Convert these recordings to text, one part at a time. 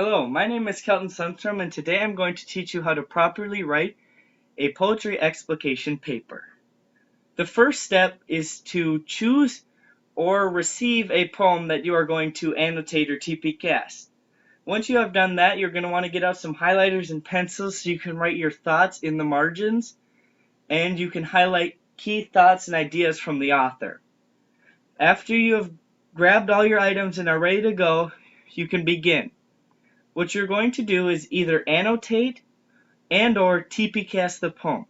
Hello, my name is Kelton Sundstrom, and today I'm going to teach you how to properly write a poetry explication paper. The first step is to choose or receive a poem that you are going to annotate or TP-cast. Once you have done that, you're going to want to get out some highlighters and pencils so you can write your thoughts in the margins, and you can highlight key thoughts and ideas from the author. After you have grabbed all your items and are ready to go, you can begin. What you're going to do is either annotate and or TP-cast the poem.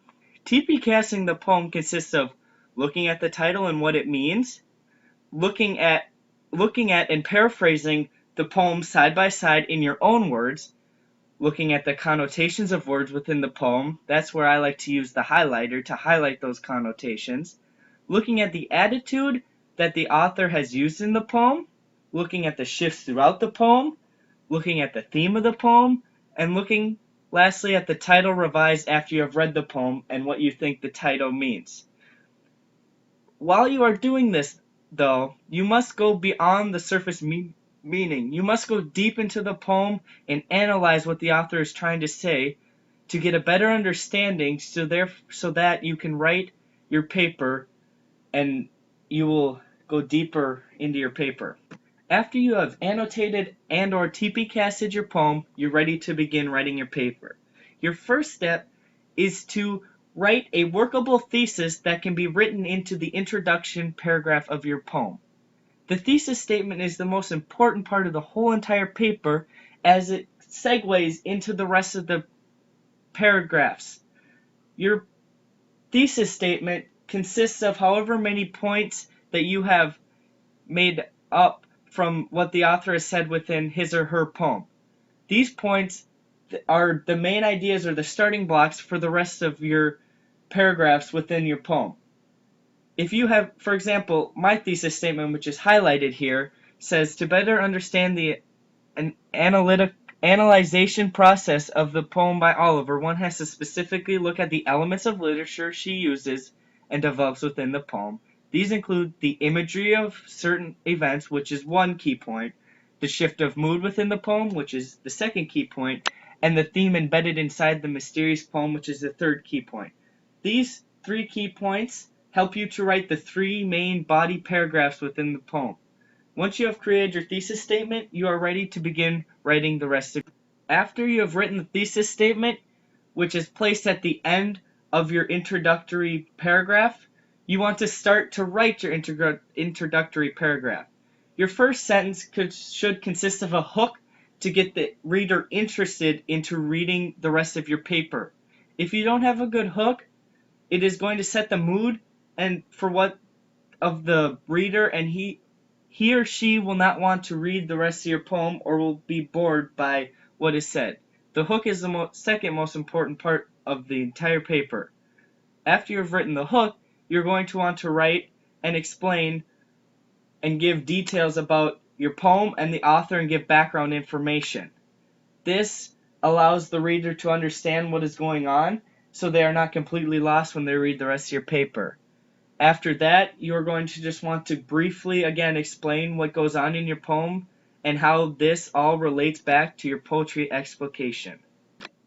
TP-casting the poem consists of looking at the title and what it means, looking at and paraphrasing the poem side by side in your own words, looking at the connotations of words within the poem. That's where I like to use the highlighter to highlight those connotations, looking at the attitude that the author has used in the poem, looking at the shifts throughout the poem, looking at the theme of the poem, and looking lastly at the title revised after you have read the poem and what you think the title means. While you are doing this, though, you must go beyond the surface meaning. You must go deep into the poem and analyze what the author is trying to say to get a better understanding so that you can write your paper and you will go deeper into your paper. After you have annotated and or TP-casted your poem, you're ready to begin writing your paper. Your first step is to write a workable thesis that can be written into the introduction paragraph of your poem. The thesis statement is the most important part of the whole entire paper as it segues into the rest of the paragraphs. Your thesis statement consists of however many points that you have made up from what the author has said within his or her poem. These points are the main ideas or the starting blocks for the rest of your paragraphs within your poem. If you have, for example, my thesis statement, which is highlighted here, says to better understand the analyzation process of the poem by Oliver, one has to specifically look at the elements of literature she uses and develops within the poem. These include the imagery of certain events, which is one key point, the shift of mood within the poem, which is the second key point, and the theme embedded inside the mysterious poem, which is the third key point. These three key points help you to write the three main body paragraphs within the poem. Once you have created your thesis statement, you are ready to begin writing the rest of it. After you have written the thesis statement, which is placed at the end of your introductory paragraph, you want to start to write your introductory paragraph. Your first sentence should consist of a hook to get the reader interested into reading the rest of your paper. If you don't have a good hook, it is going to set the mood and for what of the reader, and he or she will not want to read the rest of your poem or will be bored by what is said. The hook is the second most important part of the entire paper. After you have written the hook, you're going to want to write and explain and give details about your poem and the author and give background information. This allows the reader to understand what is going on so they are not completely lost when they read the rest of your paper. After that, you're going to just want to briefly again explain what goes on in your poem and how this all relates back to your poetry explication.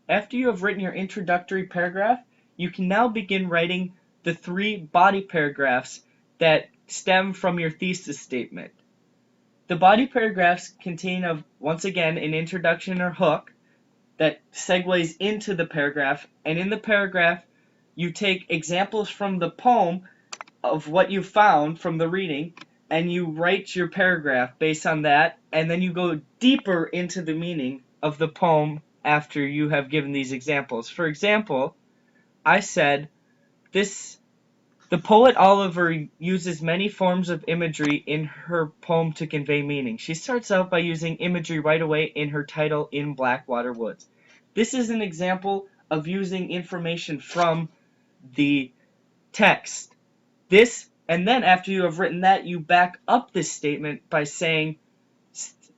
After you have written your introductory paragraph, you can now begin writing the three body paragraphs that stem from your thesis statement. The body paragraphs contain once again an introduction or hook that segues into the paragraph, and in the paragraph you take examples from the poem of what you found from the reading and you write your paragraph based on that, and then you go deeper into the meaning of the poem after you have given these examples. For example, I said the poet Oliver uses many forms of imagery in her poem to convey meaning. She starts out by using imagery right away in her title, In Blackwater Woods. This is an example of using information from the text. And then after you have written that, you back up this statement by saying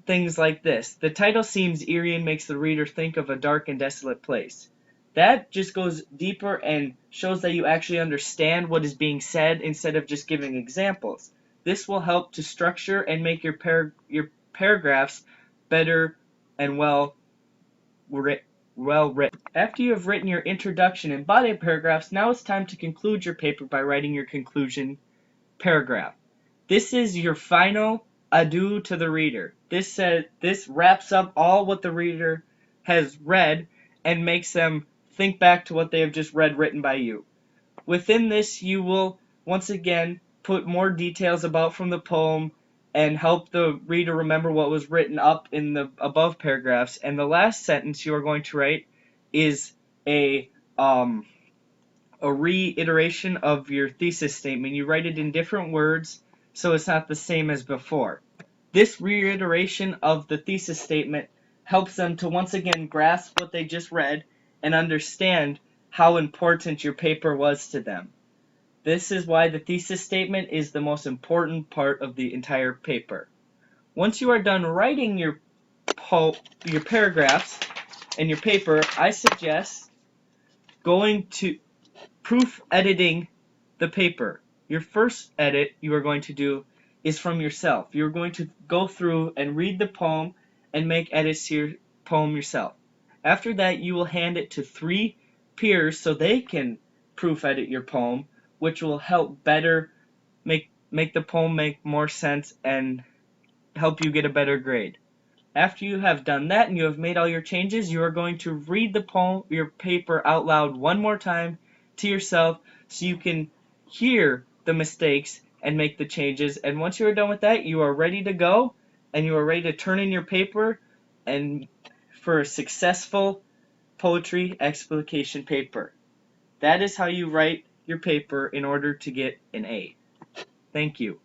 things like this. The title seems eerie and makes the reader think of a dark and desolate place. That just goes deeper and shows that you actually understand what is being said instead of just giving examples. This will help to structure and make your paragraphs better and well written. After you have written your introduction and body paragraphs, now it's time to conclude your paper by writing your conclusion paragraph. This is your final adieu to the reader. This wraps up all what the reader has read and makes them think back to what they have just read written by you. Within this, you will once again put more details about from the poem and help the reader remember what was written up in the above paragraphs. And the last sentence you are going to write is a um, a reiteration of your thesis statement. You write it in different words so it's not the same as before. This reiteration of the thesis statement helps them to once again grasp what they just read and understand how important your paper was to them. This is why the thesis statement is the most important part of the entire paper. Once you are done writing your paragraphs and your paper, I suggest going to proof editing the paper. Your first edit you are going to do is from yourself. You're going to go through and read the poem and make edits to your poem yourself. After that, you will hand it to 3 peers so they can proof edit your poem, which will help better make the poem make more sense and help you get a better grade. After you have done that and you have made all your changes, you are going to read your paper out loud one more time to yourself so you can hear the mistakes and make the changes. And once you are done with that, you are ready to go and you are ready to turn in your paper and for a successful poetry explication paper. That is how you write your paper in order to get an A. Thank you.